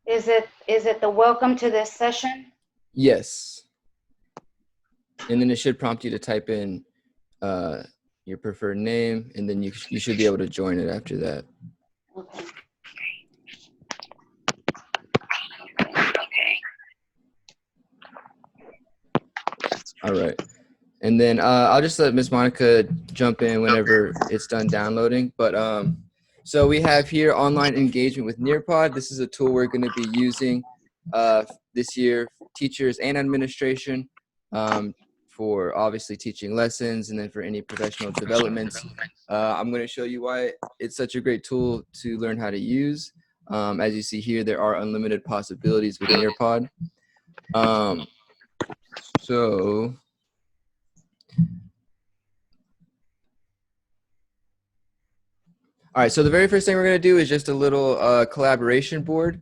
Is it the welcome to this session? Yes. And then it should prompt you to type in your preferred name, and then you should be able to join it after that. Okay. All right. And then I'll just let Miss Monica jump in whenever it's done downloading. But so we have here online engagement with Nearpod. This is a tool we're going to be using this year, teachers and administration, for obviously teaching lessons, and then for any professional developments. I'm going to show you why it's such a great tool to learn how to use. As you see here, there are unlimited possibilities with Nearpod. So all right, so the very first thing we're gonna do is just a little collaboration board.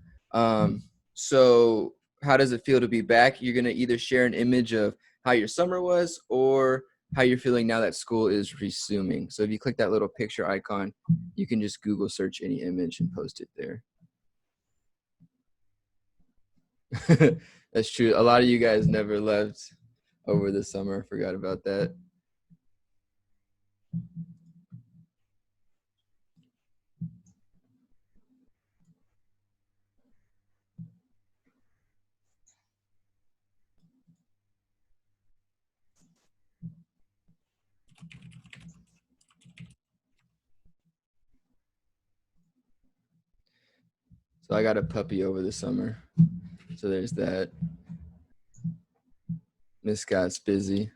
So how does it feel to be back? You're gonna either share an image of how your summer was or how you're feeling now that school is resuming. So if you click that little picture icon, you can just Google search any image and post it there. That's true. A lot of you guys never left over the summer. I forgot about that. So I got a puppy over the summer. So there's that. Miss Scott's busy.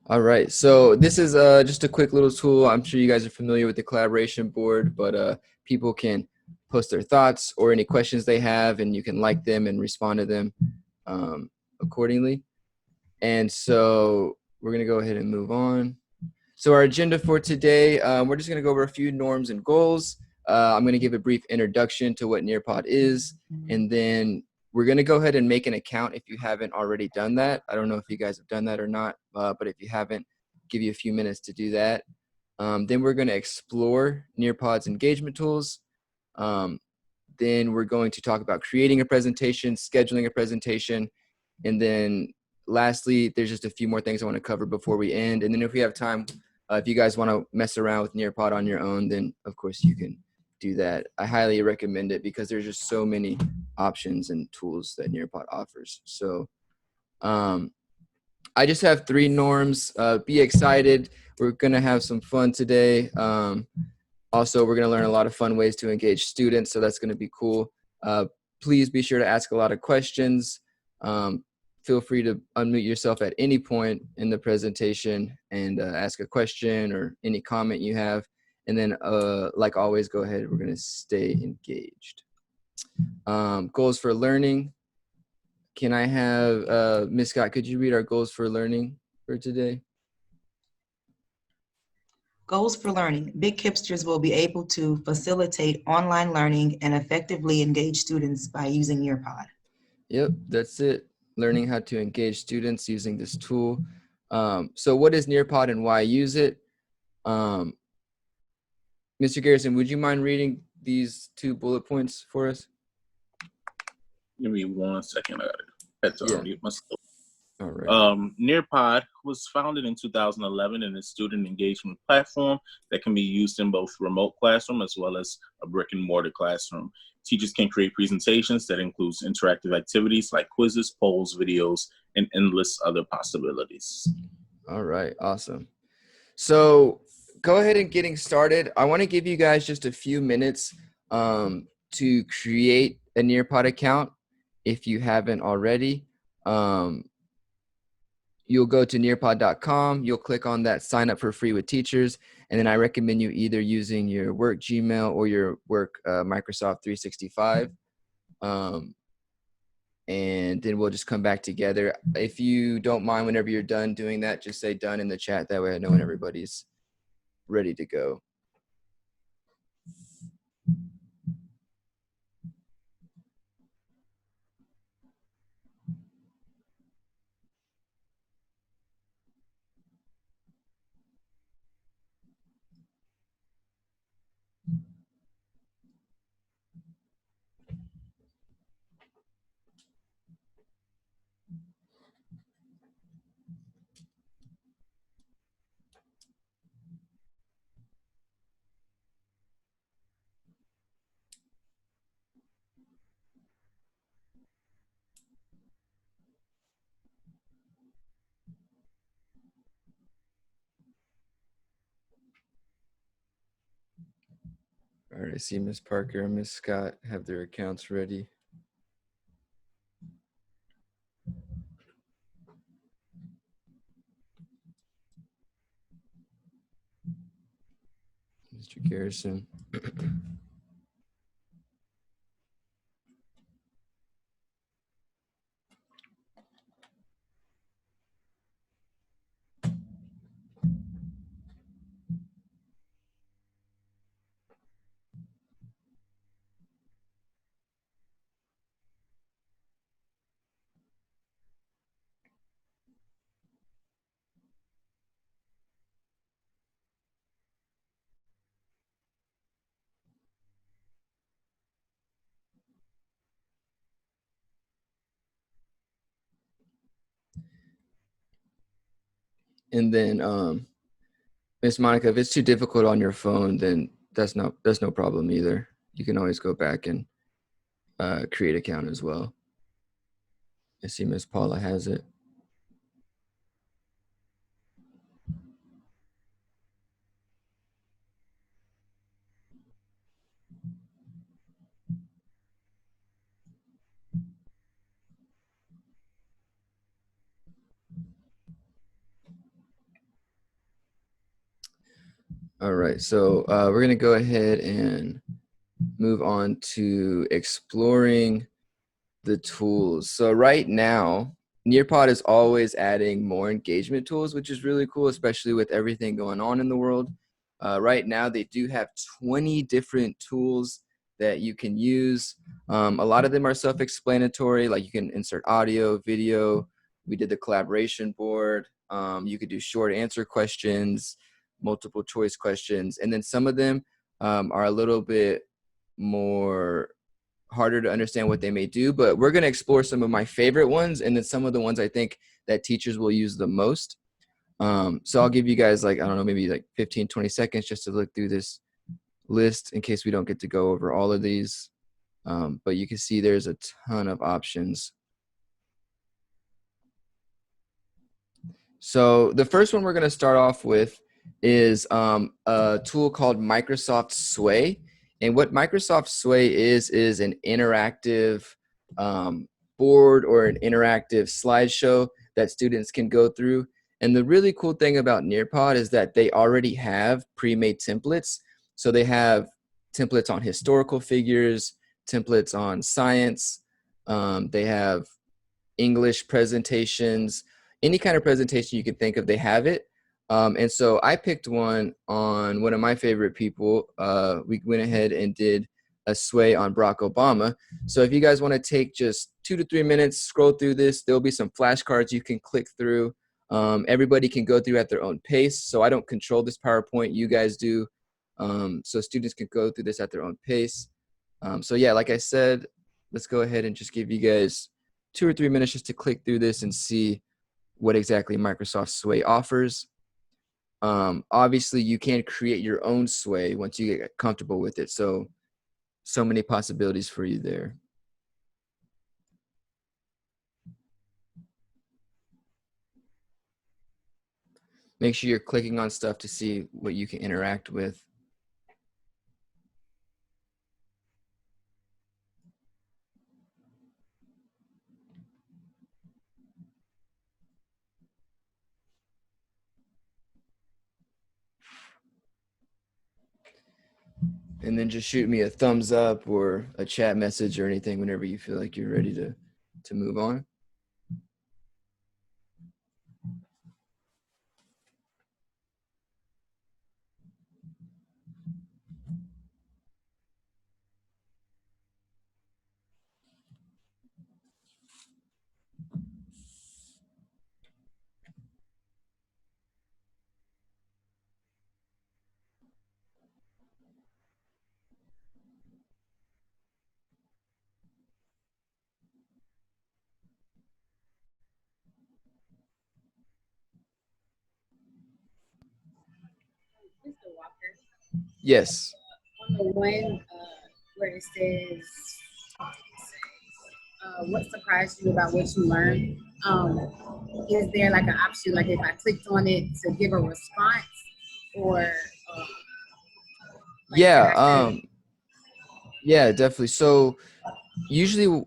All right, so this is just a quick little tool. I'm sure you guys are familiar with the collaboration board, but people can post their thoughts or any questions they have, and you can like them and respond to them accordingly. And so we're gonna go ahead and move on. So our agenda for today, we're just gonna go over a few norms and goals. I'm gonna give a brief introduction to what Nearpod is, and then we're gonna go ahead and make an account if you haven't already done that. I don't know if you guys have done that or not, but if you haven't, give you a few minutes to do that. Then we're gonna explore Nearpod's engagement tools. Then we're going to talk about creating a presentation, scheduling a presentation, and then lastly, there's just a few more things I want to cover before we end. And then if we have time, if you guys want to mess around with Nearpod on your own, then of course you can do that. I highly recommend it because there's just so many options and tools that Nearpod offers. So I just have 3 norms. Be excited. We're going to have some fun today. Also, we're going to learn a lot of fun ways to engage students, so that's going to be cool. Please be sure to ask a lot of questions. Feel free to unmute yourself at any point in the presentation and ask a question or any comment you have. And then, like always, go ahead. We're going to stay engaged. Goals for learning. Can I have Ms. Scott, could you read our goals for learning for today? Goals for learning. Big Hipsters will be able to facilitate online learning and effectively engage students by using Nearpod. Yep, that's it. Learning how to engage students using this tool. So what is Nearpod and why use it? Mr. Garrison, would you mind reading these 2 bullet points for us? Give me 1 second. I had to unmute myself. All right. Nearpod was founded in 2011 and is a student engagement platform that can be used in both remote classroom as well as a brick and mortar classroom. Teachers can create presentations that includes interactive activities like quizzes, polls, videos, and endless other possibilities. All right, awesome. So go ahead and getting started. I want to give you guys just a few minutes to create a Nearpod account if you haven't already. You'll go to nearpod.com, you'll click on that sign up for free with teachers, and then I recommend you either using your work Gmail or your work Microsoft 365. And then we'll just come back together. If you don't mind, whenever you're done doing that, just say done in the chat. That way I know when everybody's ready to go. All right, I see Miss Parker and Miss Scott have their accounts ready. Mr. Garrison. And then Miss Monica, if it's too difficult on your phone, then that's no problem either. You can always go back and create account as well. I see Miss Paula has it. All right, so we're gonna go ahead and move on to exploring the tools. So right now, Nearpod is always adding more engagement tools, which is really cool, especially with everything going on in the world. Right now, they do have 20 different tools that you can use. A lot of them are self-explanatory, like you can insert audio, video. We did the collaboration board. You could do short answer questions, multiple choice questions, and then some of them are a little bit more harder to understand what they may do, but we're going to explore some of my favorite ones and then some of the ones I think that teachers will use the most. So I'll give you guys like, I don't know, maybe like 15, 20 seconds just to look through this list in case we don't get to go over all of these. But you can see there's a ton of options. So the first one we're going to start off with is a tool called Microsoft Sway. And what Microsoft Sway is an interactive board or an interactive slideshow that students can go through. And the really cool thing about Nearpod is that they already have pre-made templates. So they have templates on historical figures, templates on science. They have English presentations, any kind of presentation you can think of, they have it. And so I picked one on one of my favorite people. We went ahead and did a sway on Barack Obama. So if you guys want to take just 2 to 3 minutes, scroll through this, there'll be some flashcards you can click through. Everybody can go through at their own pace. So I don't control this PowerPoint, you guys do. So students can go through this at their own pace. So yeah, like I said, let's go ahead and just give you guys 2 or 3 minutes just to click through this and see what exactly Microsoft Sway offers. Obviously, you can create your own Sway once you get comfortable with it. So many possibilities for you there. Make sure you're clicking on stuff to see what you can interact with. And then just shoot me a thumbs up or a chat message or anything whenever you feel like you're ready to move on. Mr. Walker, Yes. on the one where it says, what surprised you about what you learned? Is there like an option, like if I clicked on it to give a response, or like Yeah. I could Yeah, definitely. So usually,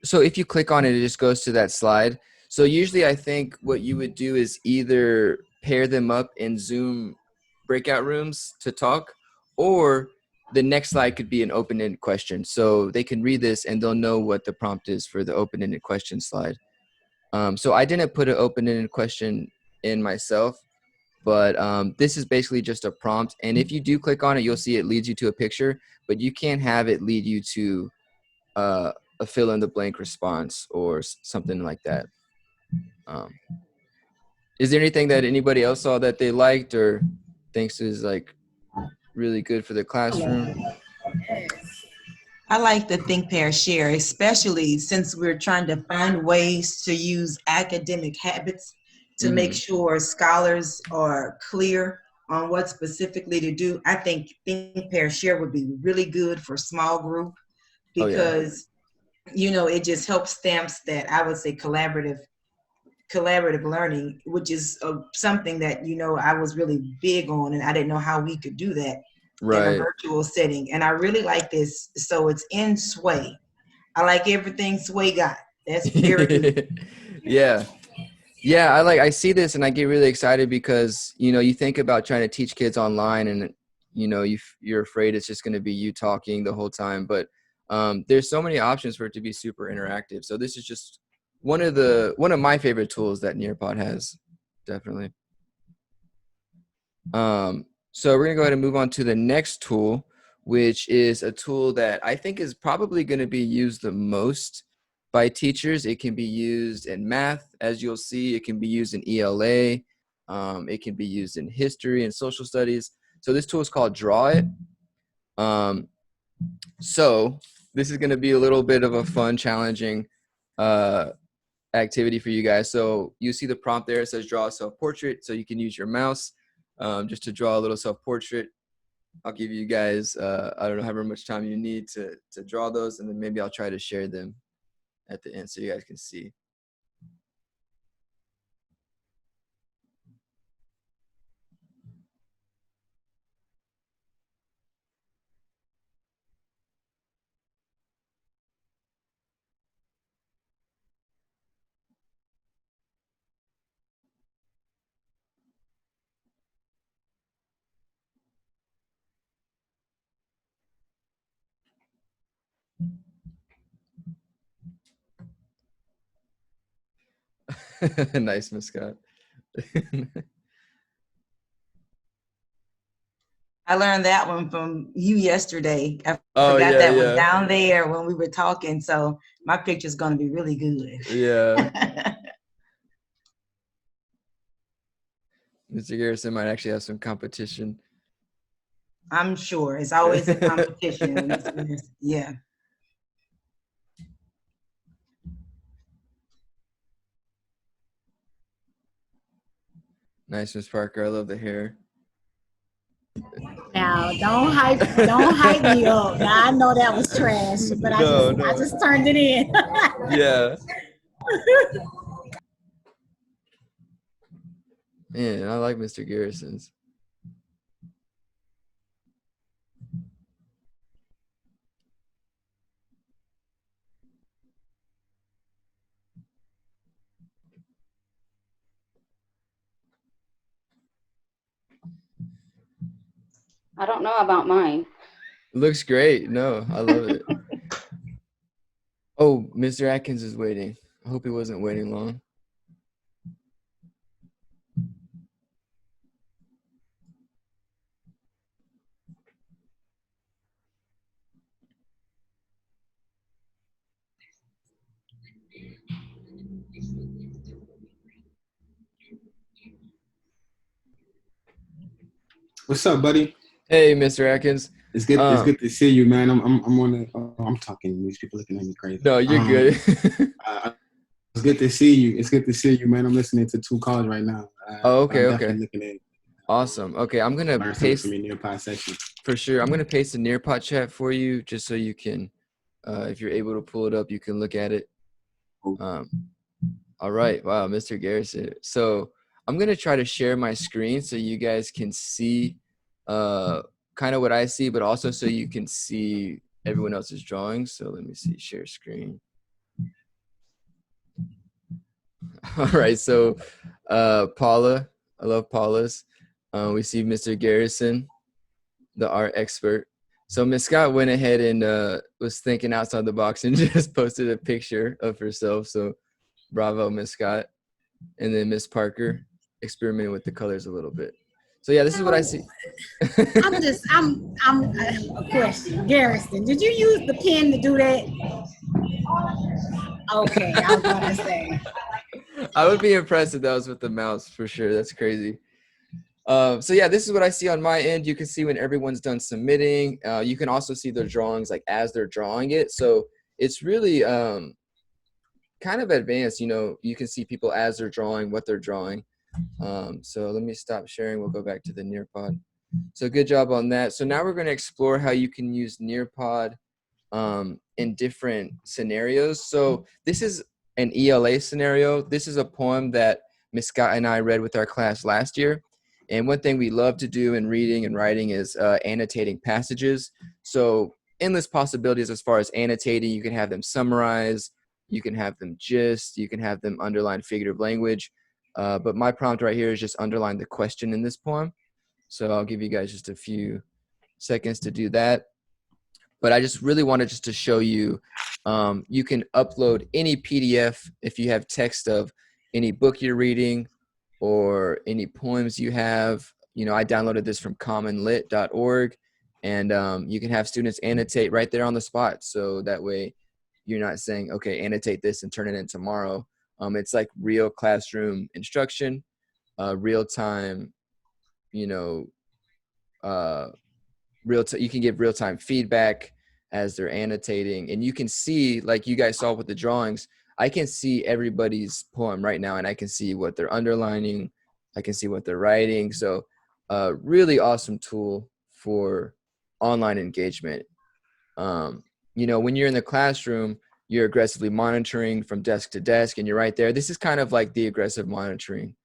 so if you click on it, it just goes to that slide. So usually I think what you would do is either pair them up in Zoom breakout rooms to talk, or the next slide could be an open-ended question. So they can read this and they'll know what the prompt is for the open-ended question slide. So I didn't put an open-ended question in myself, but this is basically just a prompt. And if you do click on it, you'll see it leads you to a picture, but you can't have it lead you to a fill in the blank response or something like that. Is there anything that anybody else saw that they liked or thinks is like really good for the classroom? Yes. I like the think, pair, share, especially since we're trying to find ways to use academic habits to make sure scholars are clear on what specifically to do. I think think, pair, share would be really good for small group Oh, yeah. because, you know, it just helps stamps that I would say collaborative learning, which is something that, you know, I was really big on, and I didn't know how we could do that in a Right. virtual setting. And I really like this. So it's in Sway. I like everything Sway got. That's very good. Yeah. Yeah, I see this and I get really excited because, you know, you think about trying to teach kids online and, you know, you're afraid it's just going to be you talking the whole time. But there's so many options for it to be super interactive. So this is just one of my favorite tools that Nearpod has, definitely. So we're going to go ahead and move on to the next tool, which is a tool that I think is probably going to be used the most by teachers. It can be used in math, as you'll see. It can be used in ELA. It can be used in history and social studies. So this tool is called Draw It. So this is going to be a little bit of a fun, challenging activity for you guys. So you see the prompt there. It says draw a self-portrait. So you can use your mouse just to draw a little self-portrait. I'll give you guys, I don't know however much time you need to draw those, and then maybe I'll try to share them at the end so you guys can see. Nice, Miss Scott. I learned that one from you yesterday. I Oh, forgot yeah, that one yeah. down there when we were talking. So my picture's going to be really good. Yeah. Mr. Garrison might actually have some competition. I'm sure it's always a competition. Yeah. Nice, Miss Parker. I love the hair. Now, don't hype me up. Now I know that was trash, but No. I just turned it in. Yeah. Man, I like Mr. Garrison's. I don't know about mine. Looks great. No, I love it. Oh, Mr. Atkins is waiting. I hope he wasn't waiting long. What's up, buddy? Hey, Mr. Atkins. It's good. It's good to see you, man. I'm on the. I'm talking. These people looking at me crazy. No, you're good. It's good to see you. It's good to see you, man. I'm listening to two calls right now. Oh, okay, I'm okay. definitely looking at. Awesome. Okay, I'm gonna Learn something paste from your Nearpod section. for sure. I'm gonna paste the Nearpod chat for you, just so you can, if you're able to pull it up, you can look at it. Cool. All right. Wow, Mr. Garrison. So I'm gonna try to share my screen so you guys can see, kind of what I see, but also so you can see everyone else's drawings. So let me see, share screen. All right, so Paula, I love Paula's. We see Mr. Garrison, the art expert. So Miss Scott went ahead and was thinking outside the box and just posted a picture of herself. So bravo, Miss Scott. And then Miss Parker experimenting with the colors a little bit. So yeah, this is what I see. I'm a question. Garrison, did you use the pen to do that? Okay, I was gonna say. I would be impressed if that was with the mouse for sure. That's crazy. So yeah, this is what I see on my end. You can see when everyone's done submitting. You can also see their drawings like as they're drawing it. So it's really kind of advanced. You know, you can see people as they're drawing, what they're drawing. So let me stop sharing. We'll go back to the Nearpod. So good job on that. So now we're going to explore how you can use Nearpod in different scenarios. So this is an ELA scenario. This is a poem that Miss Scott and I read with our class last year. And one thing we love to do in reading and writing is annotating passages. So endless possibilities as far as annotating. You can have them summarize, you can have them gist, you can have them underline figurative language. But my prompt right here is just underline the question in this poem. So I'll give you guys just a few seconds to do that. But I just really wanted just to show you, you can upload any PDF if you have text of any book you're reading or any poems you have. You know, I downloaded this from commonlit.org, and you can have students annotate right there on the spot. So that way you're not saying, okay, annotate this and turn it in tomorrow. It's like real classroom instruction, real time, you know, you can give real-time feedback as they're annotating, and you can see, like you guys saw with the drawings, I can see everybody's poem right now, and I can see what they're underlining, I can see what they're writing. So really awesome tool for online engagement. You know, when you're in the classroom, you're aggressively monitoring from desk to desk, and you're right there. This is kind of like the aggressive monitoring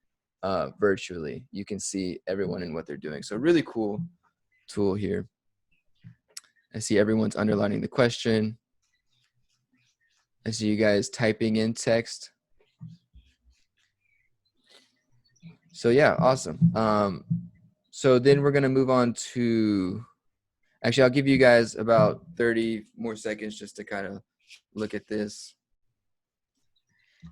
virtually. You can see everyone and what they're doing. So really cool tool here. I see everyone's underlining the question. I see you guys typing in text. So yeah, awesome. So then we're gonna move on to, actually I'll give you guys about 30 more seconds just to kind of look at this.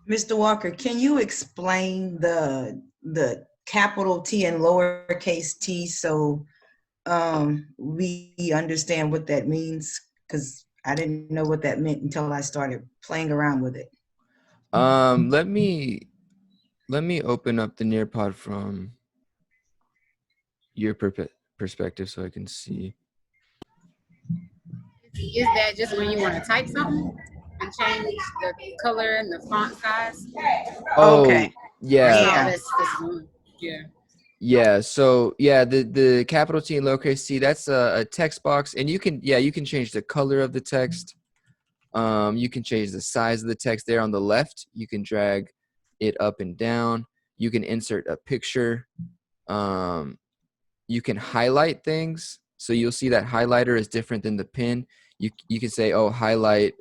Mr. Walker, can you explain the capital T and lowercase t so we understand what that means? Because I didn't know what that meant until I started playing around with it. Let me open up the Nearpod from your perspective so I can see. Is that just when you want to type something and change the color and the font size? Oh, Okay. yeah. Yeah. Yeah. Yeah, so yeah, the capital T and lowercase t, that's a text box, and you can change the color of the text. You can change the size of the text there on the left. You can drag it up and down. You can insert a picture. You can highlight things. So you'll see that highlighter is different than the pen. You can say, oh, highlight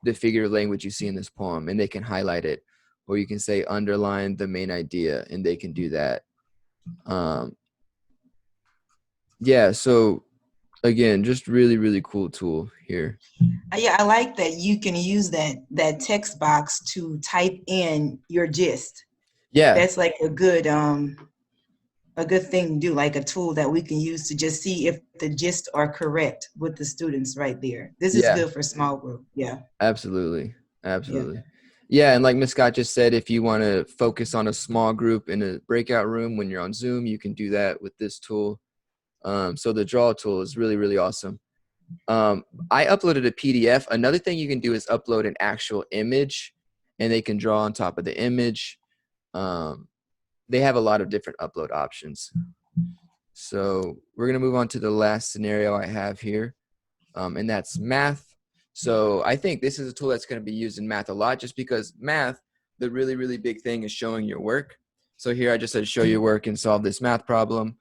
the figure of language you see in this poem, and they can highlight it. Or you can say underline the main idea, and they can do that. Yeah, so again, just really cool tool here. Yeah, I like that you can use that text box to type in your gist. Yeah, That's like a good thing to do, like a tool that we can use to just see if the gist are correct with the students right there. This is yeah, good for small group. Yeah. absolutely. Yeah, and like Ms. Scott just said, if you want to focus on a small group in a breakout room when you're on Zoom, you can do that with this tool. So the draw tool is really awesome. I uploaded a PDF. Another thing you can do is upload an actual image, and they can draw on top of the image. They have a lot of different upload options. So we're going to move on to the last scenario I have here, and that's math. So I think this is a tool that's going to be used in math a lot, just because math, the really big thing is showing your work. So here I just said show your work and solve this math problem.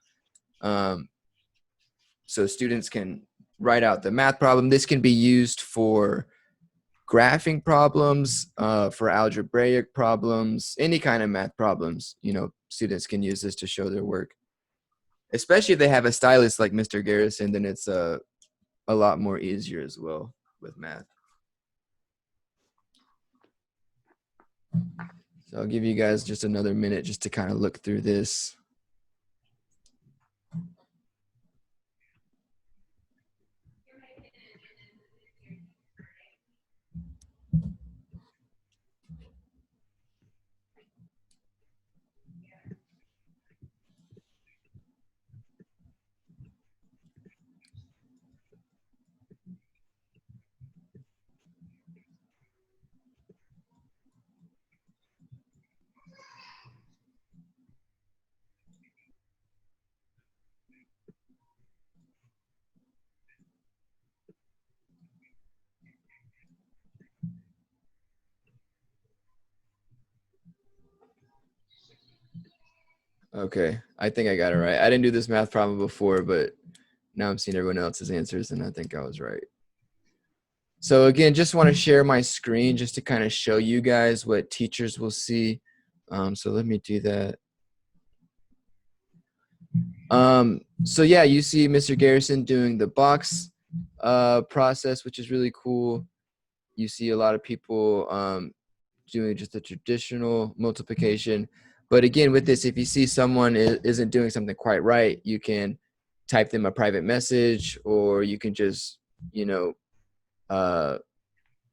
So students can write out the math problem. This can be used for graphing problems, for algebraic problems, any kind of math problems. You know, students can use this to show their work. Especially if they have a stylus like Mr. Garrison, then it's a lot more easier as well with math. So I'll give you guys just another minute just to kind of look through this. Okay, I think I got it right. I didn't do this math problem before, but now I'm seeing everyone else's answers and I think I was right. So again, just want to share my screen just to kind of show you guys what teachers will see. So let me do that. So yeah, you see Mr. Garrison doing the box process, which is really cool. You see a lot of people doing just the traditional multiplication. But again, with this, if you see someone isn't doing something quite right, you can type them a private message, or you can just, you know,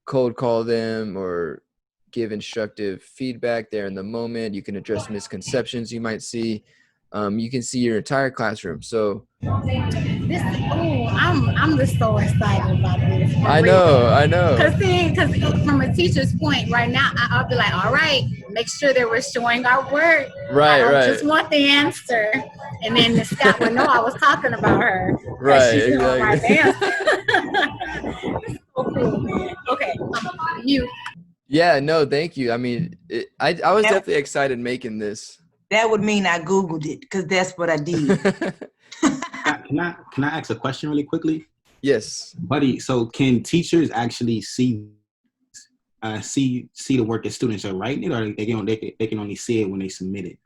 cold call them or give instructive feedback there in the moment. You can address misconceptions you might see. You can see your entire classroom. So I'm just so excited about this. I know. Because from a teacher's point, right now, I'll be like, all right, make sure that we're showing our work. I don't just want the answer. And then Miss Scott would know I was talking about her. Right, She's exactly. right there. It's so cool, man. Okay, you. Yeah, no, thank you. I mean, I was definitely excited making this. That would mean I Googled it, because that's what I did. Can I ask a question really quickly? Yes. Buddy, so can teachers actually see the work that students are writing, or they can only see it when they submit it?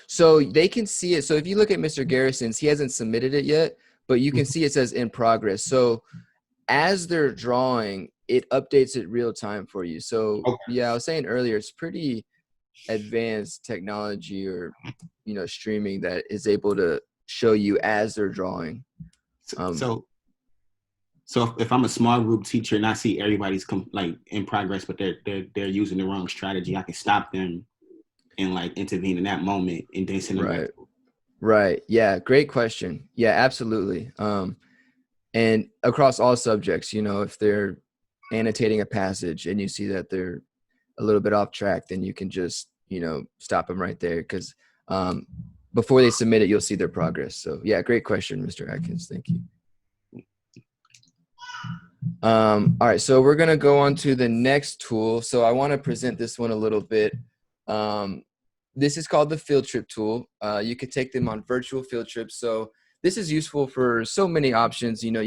So they can see it. So if you look at Mr. Garrison's, he hasn't submitted it yet, but you can see it says in progress. So as they're drawing, it updates it real time for you. So yeah, I was saying earlier, it's pretty advanced technology, or, you know, streaming that is able to show you as they're drawing. So if I'm a small group teacher and I see everybody's like in progress, but they're using the wrong strategy, I can stop them and like intervene in that moment and then send them back. Right. Yeah. Great question. Yeah, absolutely. And across all subjects, you know, if they're annotating a passage and you see that they're a little bit off track, then you can just, you know, stop them right there, because before they submit it, you'll see their progress. So yeah, great question, Mr. Atkins. Thank you. All right, so we're gonna go on to the next tool. So I want to present this one a little bit. This is called the field trip tool. You could take them on virtual field trips. So this is useful for so many options. You know,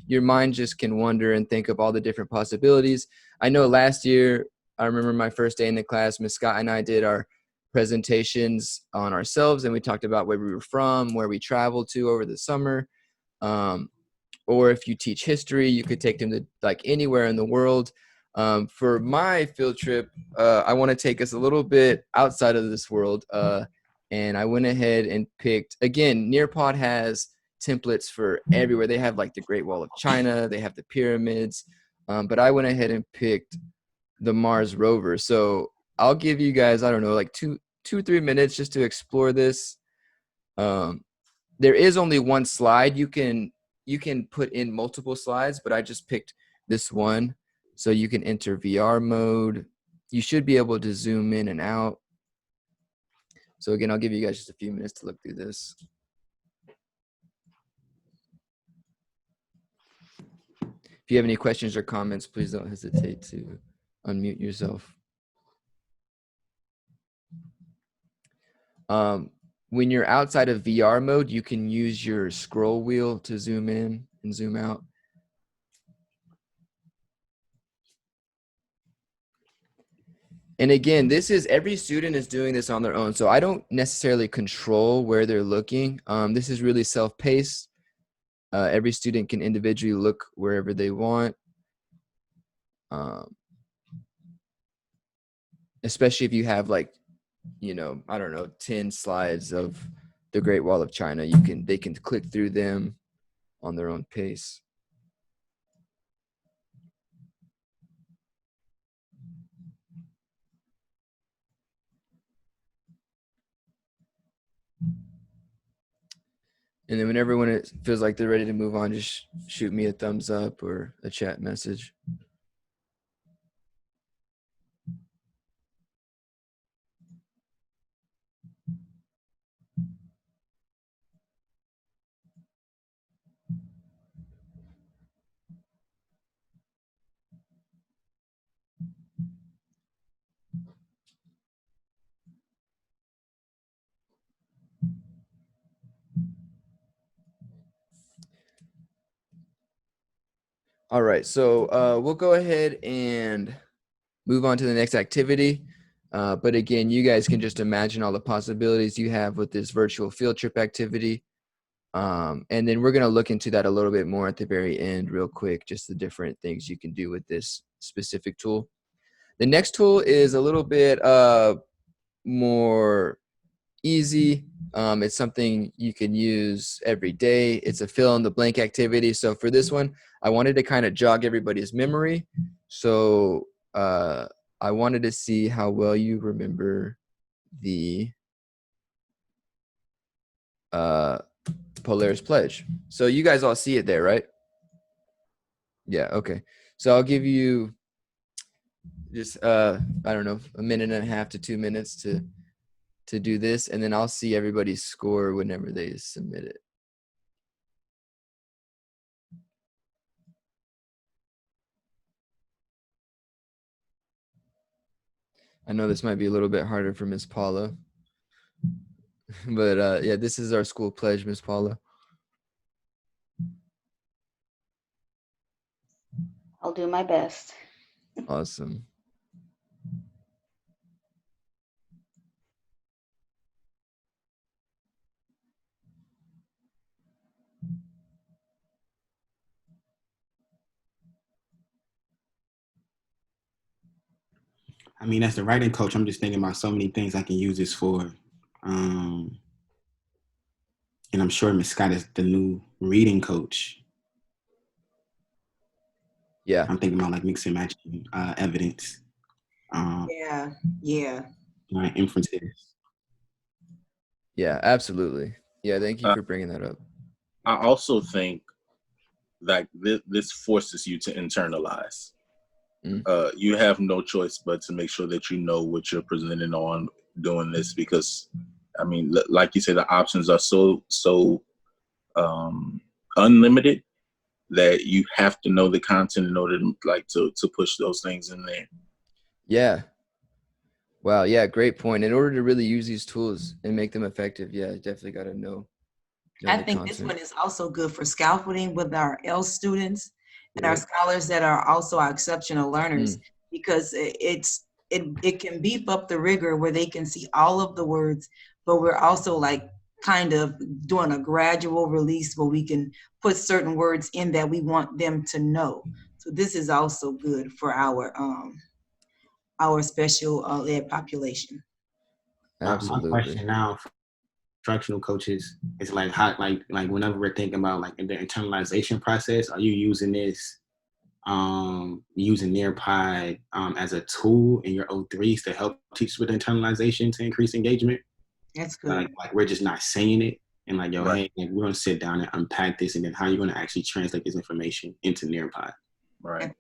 your mind just can wander and think of all the different possibilities. I know last year, I remember my first day in the class, Ms. Scott and I did our presentations on ourselves, and we talked about where we were from, where we traveled to over the summer. Or if you teach history, you could take them to like anywhere in the world. For my field trip, I want to take us a little bit outside of this world. And I went ahead and picked, again, Nearpod has templates for everywhere. They have like the Great Wall of China, they have the pyramids, but I went ahead and picked the Mars rover. So I'll give you guys, I don't know, like two, 3 minutes just to explore this. There is only one slide. You can put in multiple slides, but I just picked this one. So you can enter VR mode. You should be able to zoom in and out. So again, I'll give you guys just a few minutes to look through this. If you have any questions or comments, please don't hesitate to unmute yourself. When you're outside of VR mode, you can use your scroll wheel to zoom in and zoom out. And again, this is every student is doing this on their own. So I don't necessarily control where they're looking. This is really self-paced. Every student can individually look wherever they want. Especially if you have like, you know, I don't know, 10 slides of the Great Wall of China, they can click through them on their own pace. And then when everyone feels like they're ready to move on, just shoot me a thumbs up or a chat message. All right, so we'll go ahead and move on to the next activity. But again, you guys can just imagine all the possibilities you have with this virtual field trip activity. And then we're going to look into that a little bit more at the very end real quick, just the different things you can do with this specific tool. The next tool is a little bit more easy. It's something you can use every day. It's a fill in the blank activity. So for this one, I wanted to kind of jog everybody's memory. So I wanted to see how well you remember the Polaris Pledge. So you guys all see it there, right? Yeah, okay. So I'll give you just I don't know, a minute and a half to 2 minutes to do this, and then I'll see everybody's score whenever they submit it. I know this might be a little bit harder for Miss Paula, but yeah, this is our school pledge, Miss Paula. I'll do my best. Awesome. I mean, as the writing coach, I'm just thinking about so many things I can use this for. And I'm sure Miss Scott is the new reading coach. Yeah. I'm thinking about like mixing and matching evidence. Yeah. Right, inferences. Yeah, absolutely. Yeah, thank you for bringing that up. I also think that this forces you to internalize. You have no choice but to make sure that you know what you're presenting on doing this, because I mean, like you said, the options are so unlimited that you have to know the content in order to push those things in there. Yeah. Wow. Yeah. Great point. In order to really use these tools and make them effective, yeah, definitely got to know I the think content. this one is also good for scaffolding with our L students and our Yep. scholars that are also our exceptional learners, because it can beef up the rigor where they can see all of the words, but we're also like kind of doing a gradual release where we can put certain words in that we want them to know. So this is also good for our special ed population. Absolutely. My question now for instructional coaches is like how like whenever we're thinking about like in the internalization process, are you using this using Nearpod as a tool in your O3s to help teachers with internalization to increase engagement? That's good. Like we're just not saying it and like, yo, Right. hey, like, we're gonna sit down and unpack this, and then how are you gonna actually translate this information into Nearpod? Right.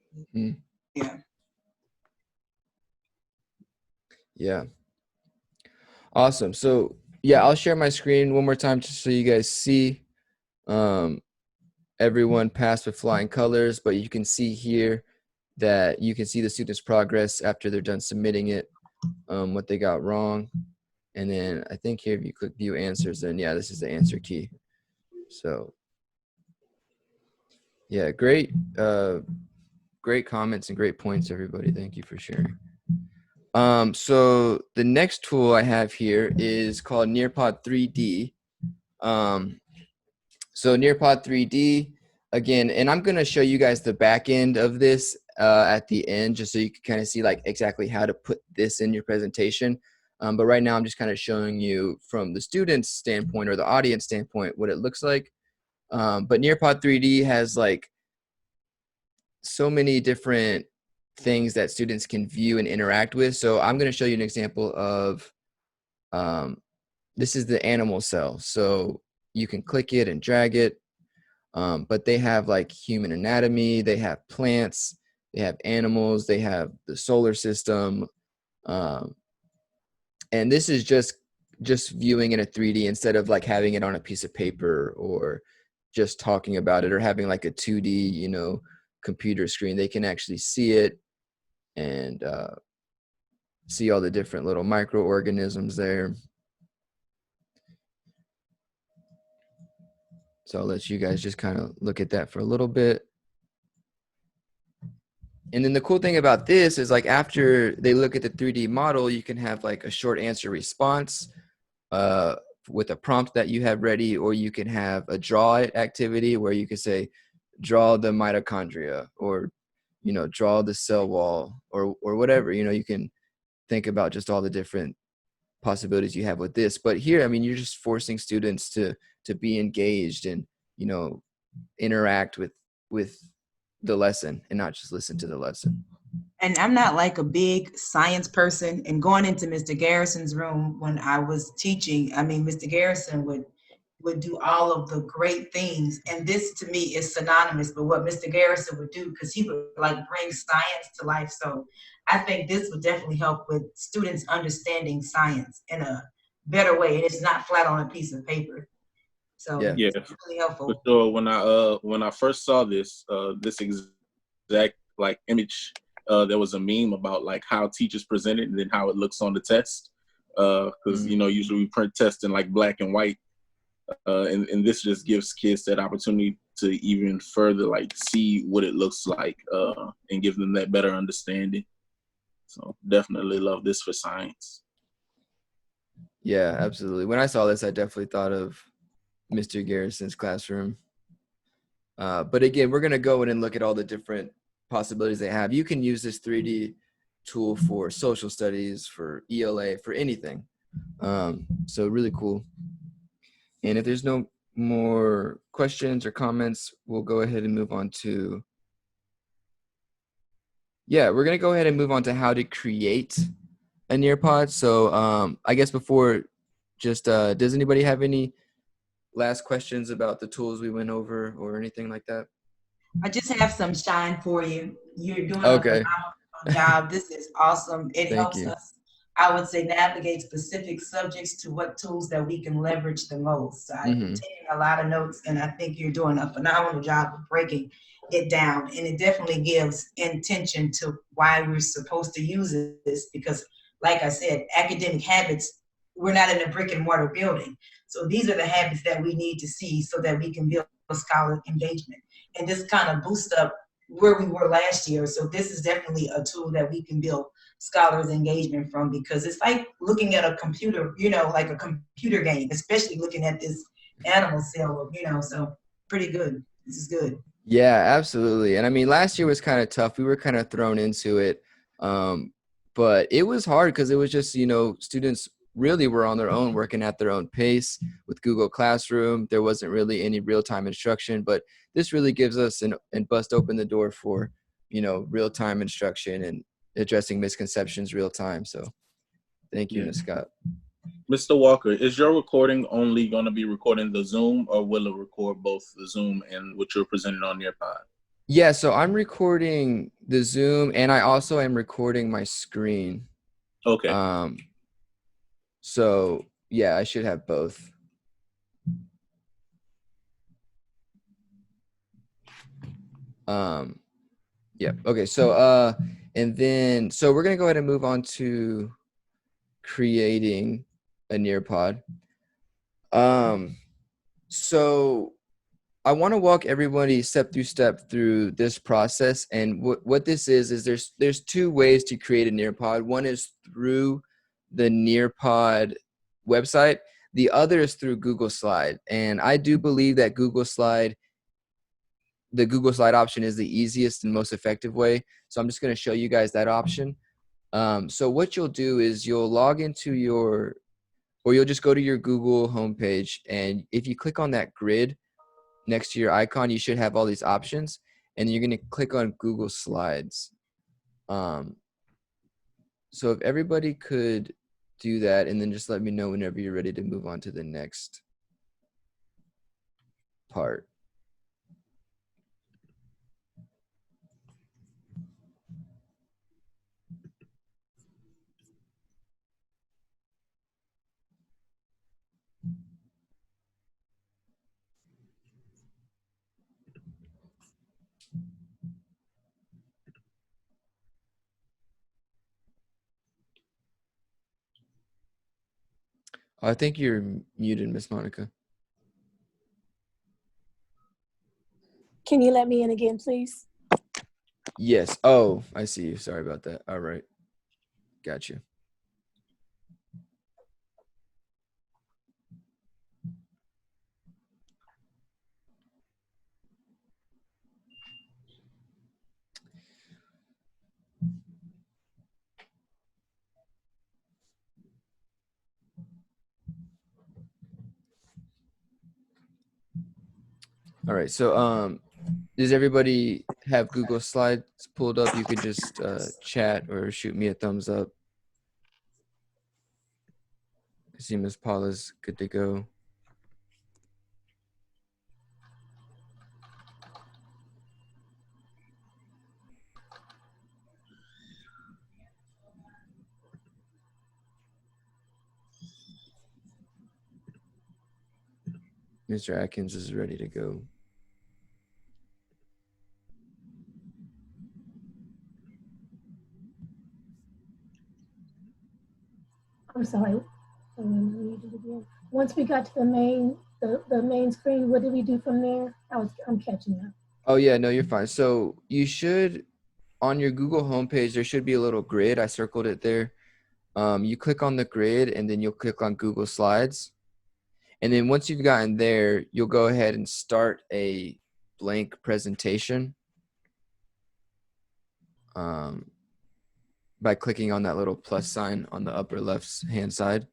Yeah. Yeah. Awesome. So yeah, I'll share my screen one more time just so you guys see everyone passed with flying colors, but you can see here that you can see the students' progress after they're done submitting it, what they got wrong. And then I think here, if you click view answers, then yeah, this is the answer key. So yeah, great comments and great points, everybody. Thank you for sharing. So the next tool I have here is called Nearpod 3D. So Nearpod 3D, again, and I'm going to show you guys the back end of this at the end, just so you can kind of see like exactly how to put this in your presentation. But right now I'm just kind of showing you from the student's standpoint or the audience standpoint what it looks like. But Nearpod 3D has like so many different things that students can view and interact with. So I'm going to show you an example of, this is the animal cell. So you can click it and drag it. But they have like human anatomy, they have plants, they have animals, they have the solar system. And this is just viewing in a 3D instead of like having it on a piece of paper or just talking about it or having like a 2D, you know, computer screen. They can actually see it and see all the different little microorganisms there. So I'll let you guys just kind of look at that for a little bit. And then the cool thing about this is like after they look at the 3D model, you can have like a short answer response with a prompt that you have ready, or you can have a draw it activity where you can say, draw the mitochondria, or, you know, draw the cell wall, or whatever. You know, you can think about just all the different possibilities you have with this. But here, I mean, you're just forcing students to be engaged and, you know, interact with the lesson and not just listen to the lesson. And I'm not like a big science person, and going into Mr. Garrison's room when I was teaching, I mean, Mr. Garrison would do all of the great things. And this to me is synonymous with what Mr. Garrison would do, because he would like bring science to life. So I think this would definitely help with students understanding science in a better way. And it's not flat on a piece of paper. So Yeah, it's really helpful. So when I first saw this this exact like image, there was a meme about like how teachers present it and then how it looks on the test. Because you know, usually we print tests in like black and white. And this just gives kids that opportunity to even further like see what it looks like and give them that better understanding. So definitely love this for science. Yeah, absolutely. When I saw this, I definitely thought of Mr. Garrison's classroom. But again, we're going to go in and look at all the different possibilities they have. You can use this 3D tool for social studies, for ELA, for anything. So really cool. And if there's no more questions or comments, we'll go ahead and move on to, we're going to go ahead and move on to how to create a Nearpod. So I guess before, just does anybody have any last questions about the tools we went over or anything like that? I just have some shine for you. You're doing Okay. a phenomenal job. This is awesome. It Thank helps you. us, I would say, navigate specific subjects to what tools that we can leverage the most. So I'm taking a lot of notes, and I think you're doing a phenomenal job of breaking it down. And it definitely gives intention to why we're supposed to use this, because like I said, academic habits, we're not in a brick and mortar building. So these are the habits that we need to see so that we can build scholar engagement. And this kind of boosts up where we were last year. So this is definitely a tool that we can build scholars engagement from, because it's like looking at a computer, you know, like a computer game, especially looking at this animal cell, you know, so pretty good. This is good. Yeah, absolutely. And I mean, last year was kind of tough. We were kind of thrown into it. But it was hard because it was just, you know, students really were on their own, working at their own pace with Google Classroom. There wasn't really any real-time instruction, but this really gives us and bust open the door for, you know, real-time instruction and addressing misconceptions real time. So thank you, Ms. Scott. Mr. Walker, is your recording only going to be recording the Zoom, or will it record both the Zoom and what you're presenting on Nearpod? Yeah, so I'm recording the Zoom, and I also am recording my screen. Okay. So yeah, I should have both. Yeah. Okay. So and then so we're gonna go ahead and move on to creating a Nearpod. So I want to walk everybody step through this process. And what this is there's two ways to create a Nearpod. One is through the Nearpod website. The other is through Google Slide. And I do believe that the Google Slide option is the easiest and most effective way. So I'm just going to show you guys that option. So what you'll do is you'll log into you'll just go to your Google homepage. And if you click on that grid next to your icon, you should have all these options. And you're going to click on Google Slides. So if everybody could do that, and then just let me know whenever you're ready to move on to the next part. I think you're muted, Miss Monica. Can you let me in again, please? Yes. Oh, I see you. Sorry about that. All right. Got you. All right. So does everybody have Google Slides pulled up? You could just chat or shoot me a thumbs up. I see Miss Paula's good to go. Mr. Atkins is ready to go. I'm sorry. Read it again. Once we got to the main screen, what did we do from there? I'm catching up. Oh yeah, no, you're fine. So you should, on your Google homepage, there should be a little grid. I circled it there. You click on the grid and then you'll click on Google Slides. And then once you've gotten there, you'll go ahead and start a blank presentation by clicking on that little plus sign on the upper left hand side.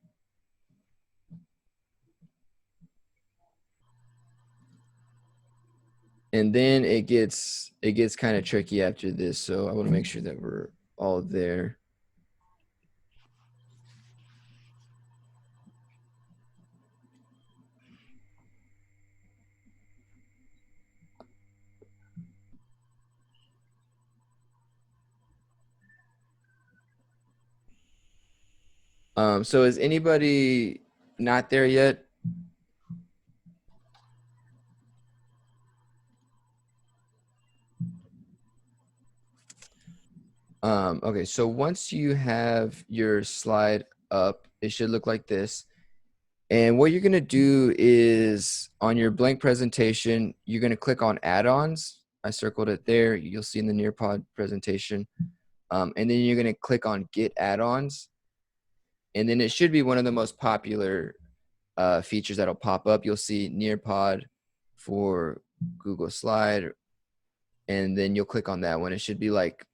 And then it gets kind of tricky after this. So I want to make sure that we're all there. So is anybody not there yet? Okay, so once you have your slide up, it should look like this. And what you're going to do is on your blank presentation, you're going to click on add-ons. I circled it there. You'll see in the Nearpod presentation. And then you're going to click on get add-ons. And then it should be one of the most popular features that'll pop up. You'll see Nearpod for Google Slide. And then you'll click on that one. It should be like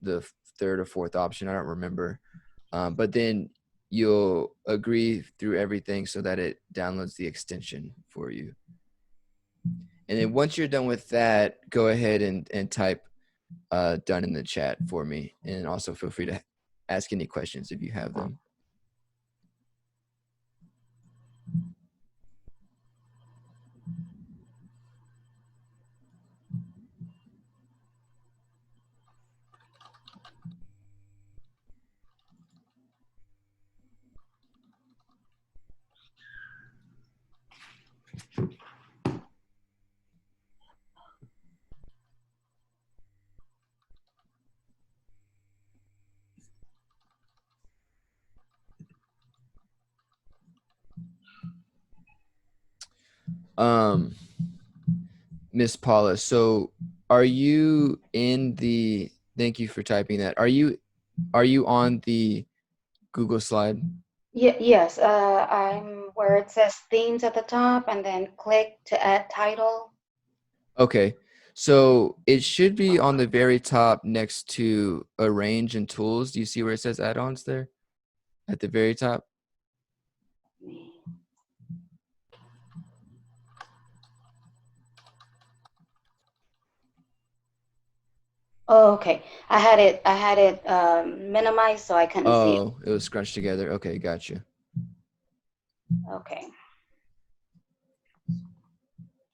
the third or fourth option. I don't remember. But then you'll agree through everything so that it downloads the extension for you. And then once you're done with that, go ahead and type done in the chat for me. And also feel free to ask any questions if you have them. Miss Paula. So are you in the, thank you for typing that. Are you on the Google slide? Yes, I'm where it says themes at the top and then click to add title. Okay. So it should be on the very top next to arrange and tools. Do you see where it says add-ons there at the very top? Oh, okay. I had it minimized so I couldn't see it. Oh, it was scrunched together. Okay, gotcha. Okay.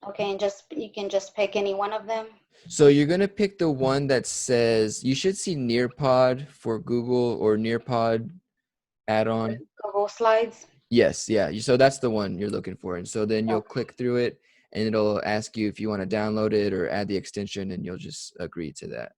Okay, and you can just pick any one of them. So you're gonna pick the one that says, you should see Nearpod for Google or Nearpod add-on. Google Slides. Yes, yeah. So that's the one you're looking for. And so then you'll Okay. click through it and it'll ask you if you want to download it or add the extension, and you'll just agree to that.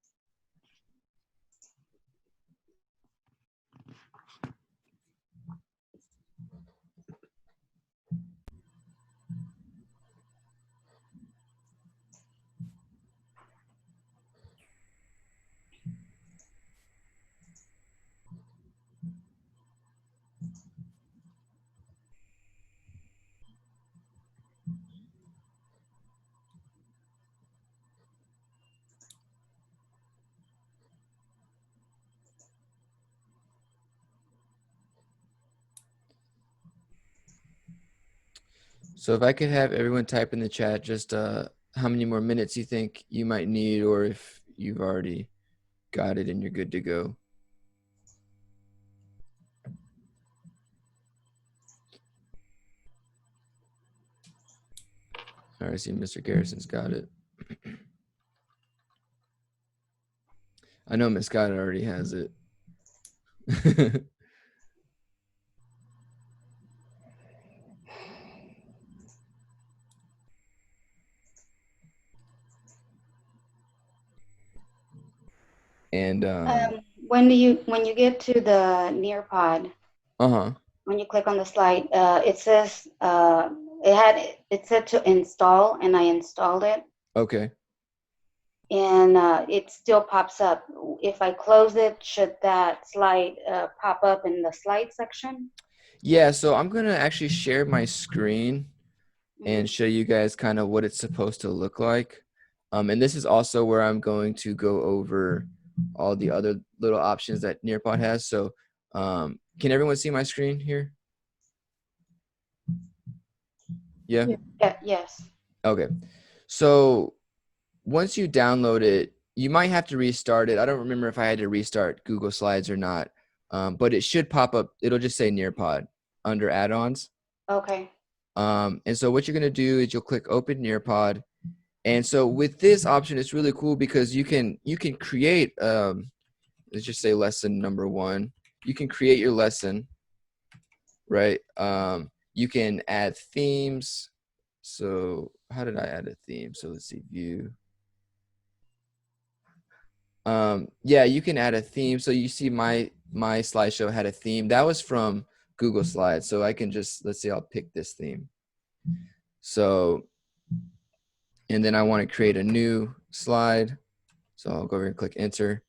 So if I could have everyone type in the chat just how many more minutes you think you might need, or if you've already got it and you're good to go. All right, I see Mr. Garrison's got it. I know Miss Scott already has it. And When you get to the Nearpod, uh-huh. when you click on the slide, it says it said to install, and I installed it. Okay. And it still pops up. If I close it, should that slide pop up in the slide section? Yeah, so I'm gonna actually share my screen and Mhm. show you guys kind of what it's supposed to look like. And this is also where I'm going to go over all the other little options that Nearpod has. So can everyone see my screen here? Yeah? Yeah, yes. Okay. So once you download it, you might have to restart it. I don't remember if I had to restart Google Slides or not, but it should pop up. It'll just say Nearpod under add-ons. Okay. And so what you're going to do is you'll click open Nearpod. And so with this option, it's really cool because you can create, let's just say lesson number 1. You can create your lesson, right? You can add themes. So how did I add a theme? So let's see, view. Yeah, you can add a theme. So you see my slideshow had a theme. That was from Google Slides. So I can just, let's see, I'll pick this theme. So, and then I want to create a new slide. So I'll go over and click enter.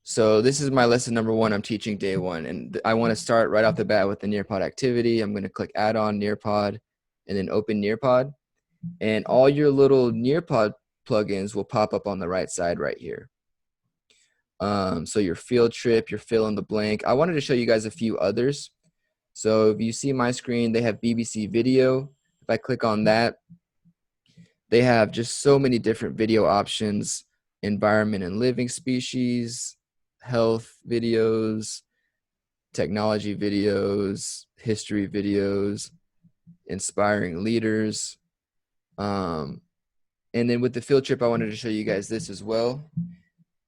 So this is my lesson number 1. I'm teaching day 1. And I want to start right off the bat with the Nearpod activity. I'm going to click add on Nearpod and then open Nearpod. And all your little Nearpod plugins will pop up on the right side right here. So your field trip, your fill in the blank. I wanted to show you guys a few others. So if you see my screen, they have BBC video. If I click on that, they have just so many different video options: environment and living species, health videos, technology videos, history videos, inspiring leaders. And then with the field trip, I wanted to show you guys this as well.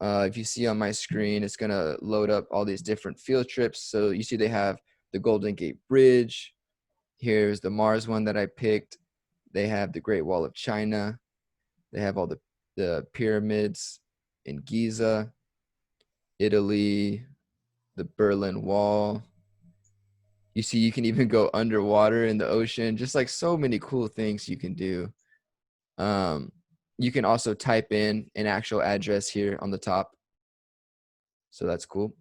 If you see on my screen, it's going to load up all these different field trips. So you see they have the Golden Gate Bridge. Here's the Mars one that I picked. They have the Great Wall of China. They have all the pyramids in Giza, Italy, the Berlin Wall. You see, you can even go underwater in the ocean, just like so many cool things you can do. you can also type in an actual address here on the top. So that's cool.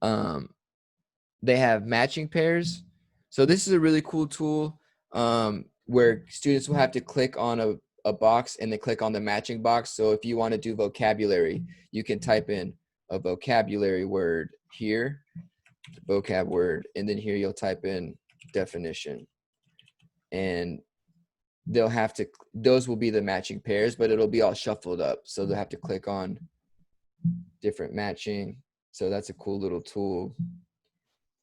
They have matching pairs. So this is a really cool tool where students will have to click on a box and then click on the matching box. So if you want to do vocabulary, you can type in a vocabulary word here, vocab word, and then here you'll type in definition. And they'll have to, those will be the matching pairs, but it'll be all shuffled up. So they'll have to click on different matching. So that's a cool little tool.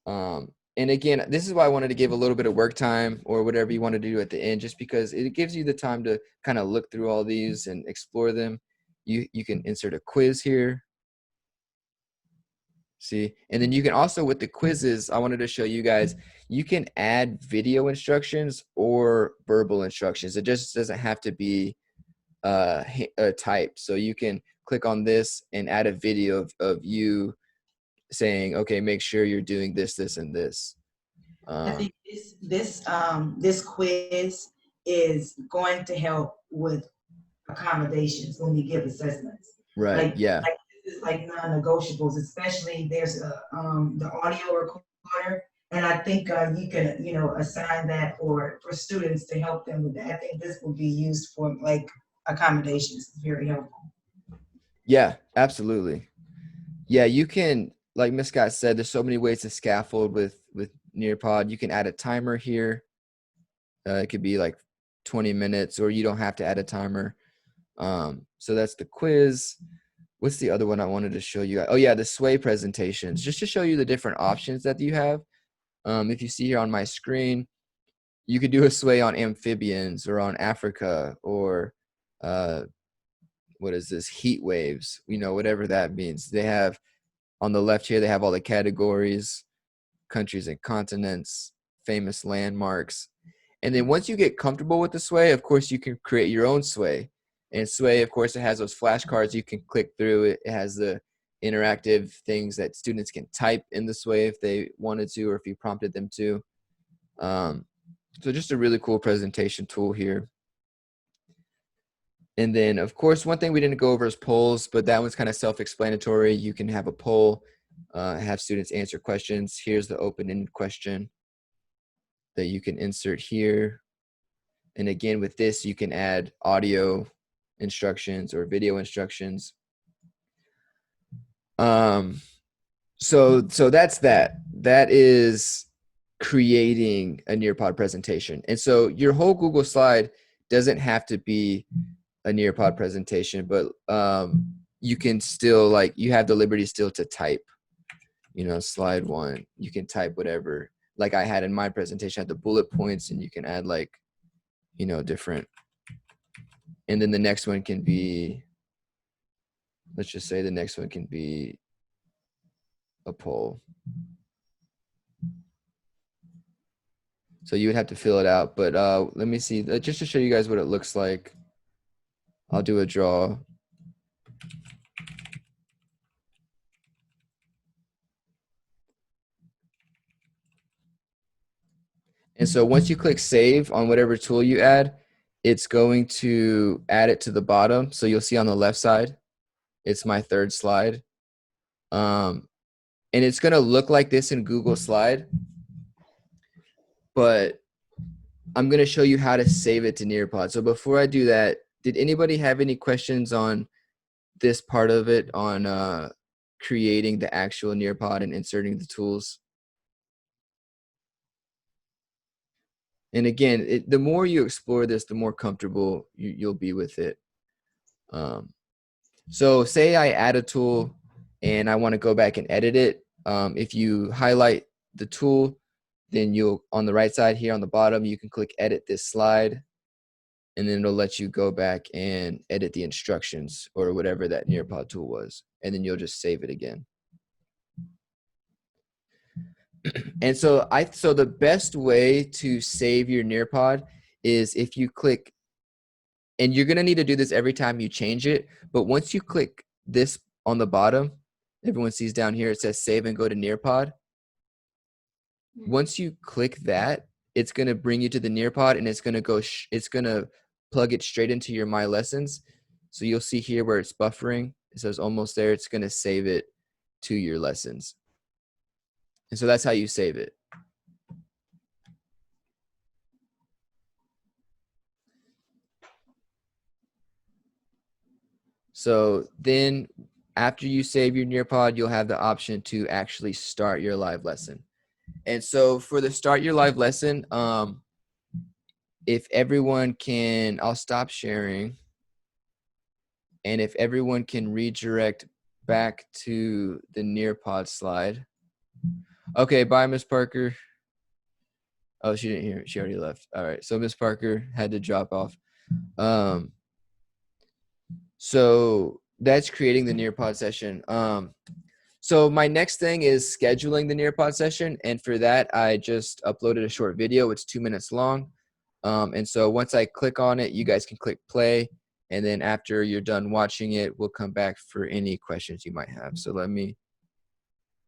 And again, this is why I wanted to give a little bit of work time or whatever you want to do at the end, just because it gives you the time to kind of look through all these and explore them. You can insert a quiz here. See, and then you can also, with the quizzes, I wanted to show you guys, you can add video instructions or verbal instructions. It just doesn't have to be typed. So you can click on this and add a video of you saying, okay, make sure you're doing this, this, and this. I think this quiz is going to help with accommodations when we give assessments. Right. Like this is like non-negotiables, especially there's the audio recorder, and I think you can assign that for students to help them with that. I think this will be used for like accommodations. It's very helpful. Yeah, absolutely. Yeah, you can, like Ms. Scott said, there's so many ways to scaffold with Nearpod. You can add a timer here. It could be like 20 minutes, or you don't have to add a timer. So that's the quiz. What's the other one I wanted to show you? Oh yeah, the sway presentations, just to show you the different options that you have. If you see here on my screen, you could do a sway on amphibians or on Africa or what is this, heat waves, whatever that means. They have on the left here, they have all the categories, countries and continents, famous landmarks. And then once you get comfortable with the sway, of course, you can create your own sway. And sway, of course, it has those flashcards you can click through. It has the interactive things that students can type in the sway if they wanted to, or if you prompted them to. So just a really cool presentation tool here. And then, of course, one thing we didn't go over is polls, but that one's kind of self-explanatory. You can have a poll, have students answer questions. Here's the open-ended question that you can insert here. And again, with this, you can add audio instructions or video instructions. So that's that. That is creating a Nearpod presentation. And so your whole Google slide doesn't have to be a Nearpod presentation, but you can still, you have the liberty still to type, slide one, you can type whatever. Like I had in my presentation, I had the bullet points, and you can add different. And then the next one can be, let's just say the next one can be a poll. So you would have to fill it out, but let me see, just to show you guys what it looks like. I'll do a draw. And so once you click save on whatever tool you add, it's going to add it to the bottom. So you'll see on the left side, it's my third slide. And it's going to look like this in Google Slide, but I'm going to show you how to save it to Nearpod. So before I do that, did anybody have any questions on this part of it, on creating the actual Nearpod and inserting the tools? And again, the more you explore this, the more comfortable you'll be with it. So say I add a tool and I want to go back and edit it. If you highlight the tool, then you'll, on the right side here on the bottom, you can click edit this slide, and then it'll let you go back and edit the instructions or whatever that Nearpod tool was. And then you'll just save it again. And so the best way to save your Nearpod is if you click, and you're going to need to do this every time you change it. But once you click this on the bottom, everyone sees down here, it says save and go to Nearpod. Once you click that, it's going to bring you to the Nearpod, and it's going to go, it's going to plug it straight into your My Lessons. So you'll see here where it's buffering. It says almost there. It's going to save it to your lessons. And so that's how you save it. So then after you save your Nearpod, you'll have the option to actually start your live lesson. And so for the start your live lesson, if everyone can, I'll stop sharing. And if everyone can redirect back to the Nearpod slide. Okay, bye, Miss Parker. Oh, she didn't hear. She already left. All right, so Miss Parker had to drop off. So that's creating the Nearpod session. So my next thing is scheduling the Nearpod session. And for that, I just uploaded a short video. It's 2 minutes long. And so once I click on it, you guys can click play. And then after you're done watching it, we'll come back for any questions you might have. So let me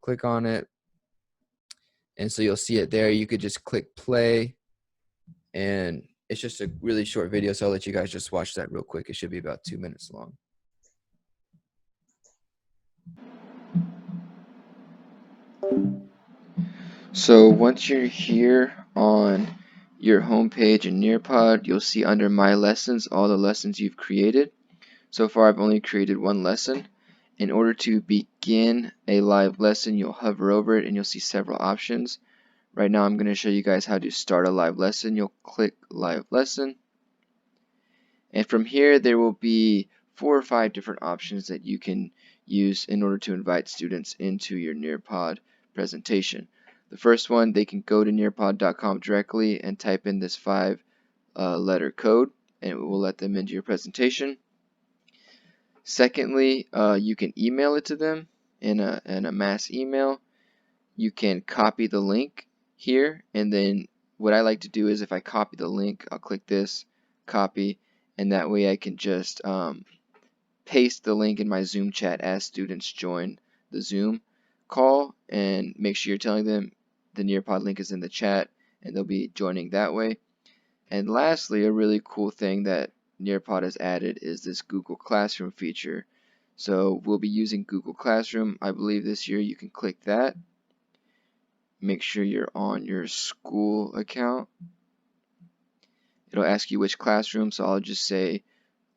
click on it. And so you'll see it there. You could just click play. And it's just a really short video. So I'll let you guys just watch that real quick. It should be about 2 minutes long. So once you're here on your homepage in Nearpod, you'll see under My Lessons all the lessons you've created. So far, I've only created one lesson. In order to begin a live lesson, you'll hover over it and you'll see several options. Right now, I'm going to show you guys how to start a live lesson. You'll click Live Lesson. And from here, there will be 4 or 5 different options that you can use in order to invite students into your Nearpod presentation. The first one, they can go to nearpod.com directly and type in this 5-letter code, and it will let them into your presentation. Secondly, you can email it to them in a mass email. You can copy the link here, and then what I like to do is if I copy the link, I'll click this, copy, and that way I can just paste the link in my Zoom chat as students join the Zoom call, and make sure you're telling them the Nearpod link is in the chat, and they'll be joining that way. And lastly, a really cool thing that Nearpod has added is this Google Classroom feature. So we'll be using Google Classroom. I believe this year you can click that. Make sure you're on your school account. It'll ask you which classroom, so I'll just say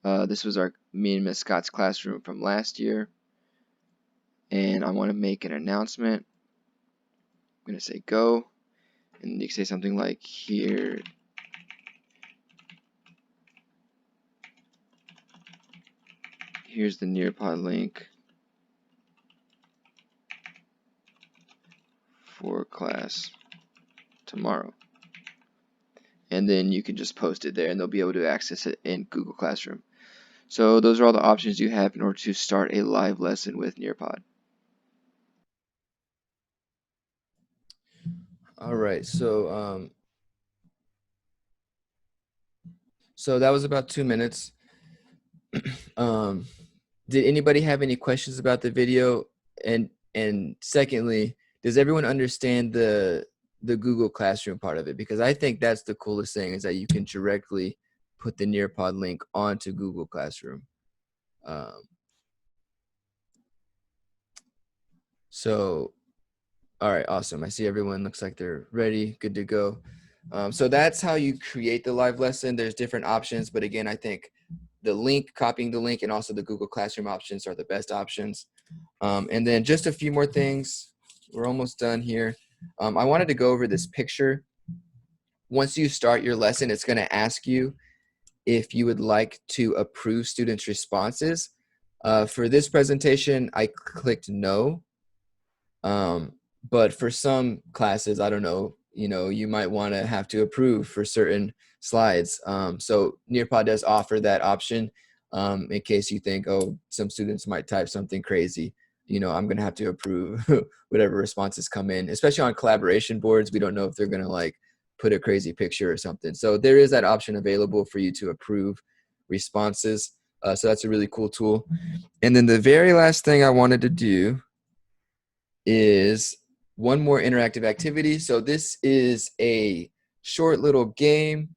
this was me and Miss Scott's classroom from last year. And I want to make an announcement. I'm going to say go. And you can say something like here's the Nearpod link for class tomorrow. And then you can just post it there and they'll be able to access it in Google Classroom. So those are all the options you have in order to start a live lesson with Nearpod. All right, so that was about 2 minutes. Did anybody have any questions about the video? And secondly, does everyone understand the Google Classroom part of it? Because I think that's the coolest thing, is that you can directly put the Nearpod link onto Google Classroom. So, all right, awesome. I see everyone looks like they're ready, good to go. So that's how you create the live lesson. There's different options, but again, I think the link, copying the link, and also the Google Classroom options are the best options. And then just a few more things. We're almost done here. I wanted to go over this picture. Once you start your lesson, it's going to ask you if you would like to approve students' responses. For this presentation, I clicked no. But for some classes, I don't know, you might want to have to approve for certain slides. So Nearpod does offer that option in case you think, oh, some students might type something crazy. I'm going to have to approve whatever responses come in, especially on collaboration boards. We don't know if they're going to like put a crazy picture or something. So there is that option available for you to approve responses. So that's a really cool tool. And then the very last thing I wanted to do is one more interactive activity. So this is a short little game.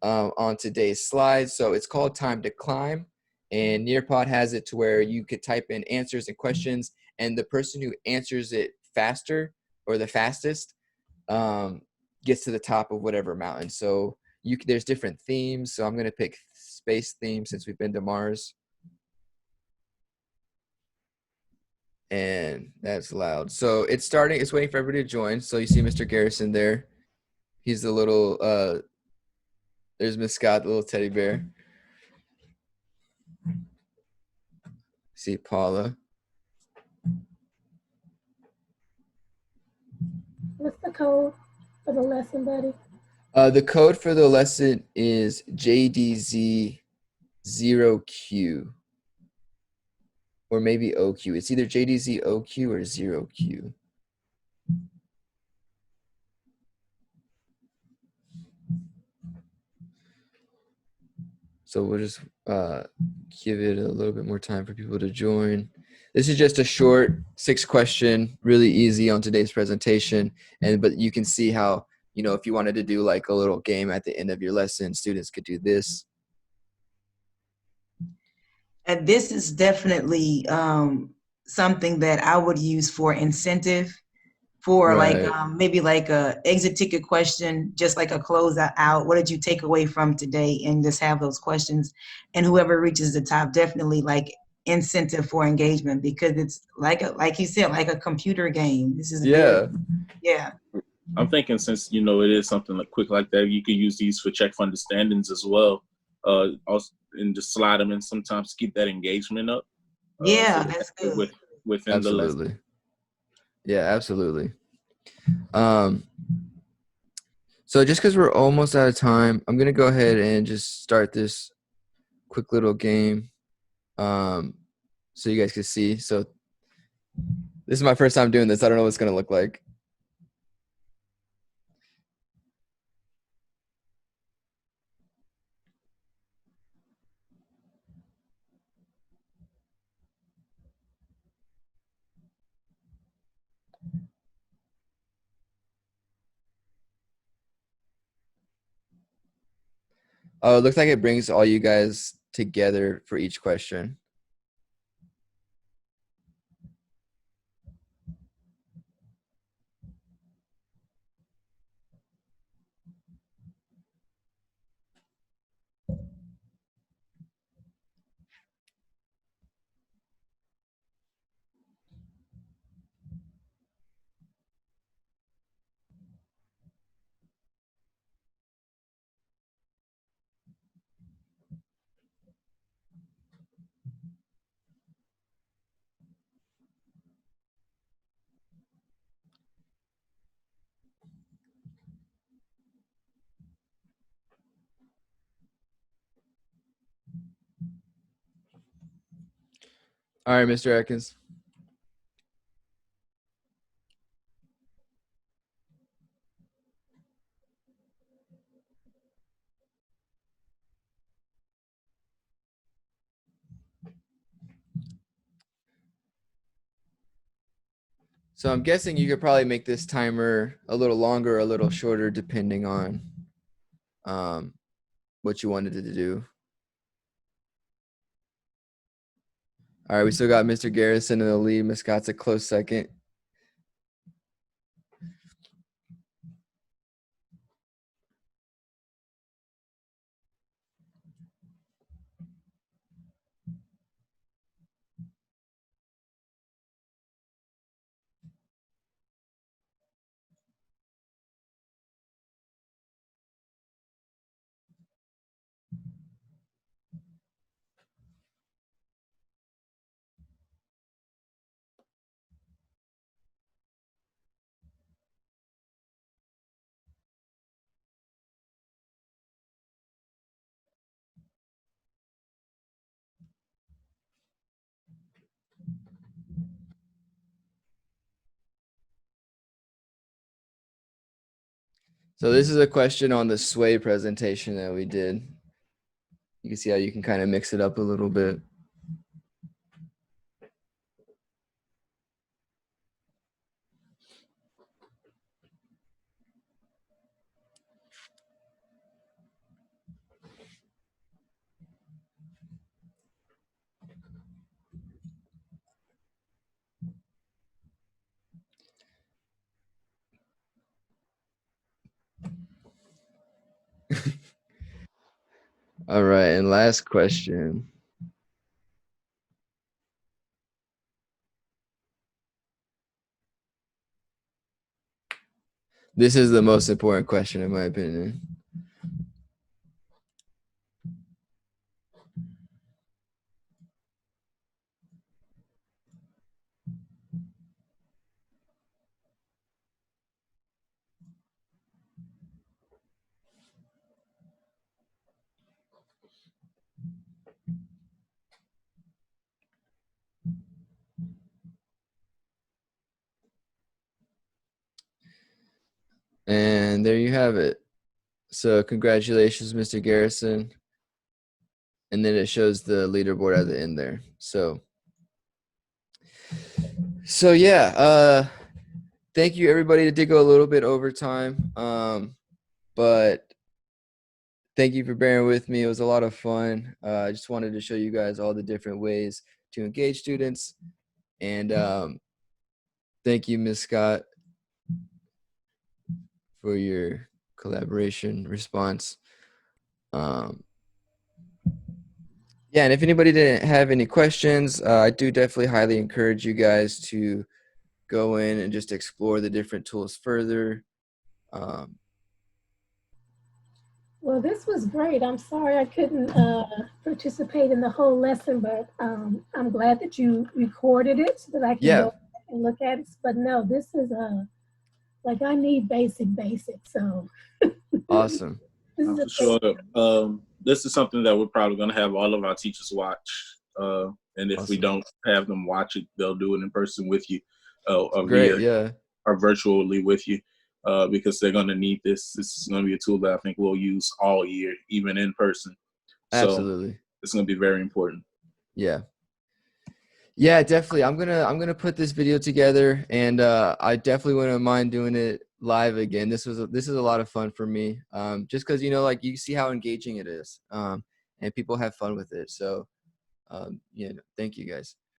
on today's slides. So it's called Time to Climb, and Nearpod has it to where you could type in answers and questions, and the person who answers it faster or the fastest gets to the top of whatever mountain. So there's different themes. So I'm going to pick space theme since we've been to Mars. And that's loud. So it's starting. It's waiting for everybody to join. So you see Mr. Garrison there. He's the little, there's Miss Scott, the little teddy bear. See Paula. What's the code for the lesson, buddy? The code for the lesson is JDZ0Q. Or maybe OQ. It's either JDZ OQ or 0Q. So we'll just give it a little bit more time for people to join. This is just a short 6-question, really easy on today's presentation. But you can see how, if you wanted to do like a little game at the end of your lesson, students could do this. And this is definitely something that I would use for incentive, for Right. like maybe like a exit ticket question, just like a close out. What did you take away from today? And just have those questions. And whoever reaches the top, definitely like incentive for engagement, because it's like you said, like a computer game. This is good. Yeah. I'm thinking since it is something like quick like that, you could use these for check for understandings as well. Also, and just slide them in sometimes to keep that engagement up. Yeah, so that's good. Within absolutely. the lesson. Yeah, absolutely. So just because we're almost out of time, I'm gonna go ahead and just start this quick little game, so you guys can see. So this is my first time doing this. I don't know what it's gonna look like. Oh, it looks like it brings all you guys together for each question. All right, Mr. Atkins. So I'm guessing you could probably make this timer a little longer or a little shorter depending on what you wanted it to do. All right, we still got Mr. Garrison in the lead. Miss Scott's a close second. So this is a question on the sway presentation that we did. You can see how you can kind of mix it up a little bit. All right, and last question. This is the most important question, in my opinion. And there you have it. So congratulations, Mr. Garrison. And then it shows the leaderboard at the end there. So yeah, thank you everybody. It did go a little bit over time. But thank you for bearing with me. It was a lot of fun. I just wanted to show you guys all the different ways to engage students. And thank you, Ms. Scott, for your collaboration response. Yeah, and if anybody didn't have any questions, I do definitely highly encourage you guys to go in and just explore the different tools further. Well, this was great. I'm sorry I couldn't participate in the whole lesson, but I'm glad that you recorded it so that I can go and look at it. But no, this is like I need basic. So Awesome. For sure. This is something that we're probably going to have all of our teachers watch. And if we don't have them watch it, they'll do it in person with you, or virtually with you, because they're going to need this. This is going to be a tool that I think we'll use all year, even in person. Absolutely. So it's going to be very important. Yeah, definitely. I'm gonna put this video together, and I definitely wouldn't mind doing it live again. This is a lot of fun for me. Just because like you see how engaging it is, and people have fun with it. So thank you guys.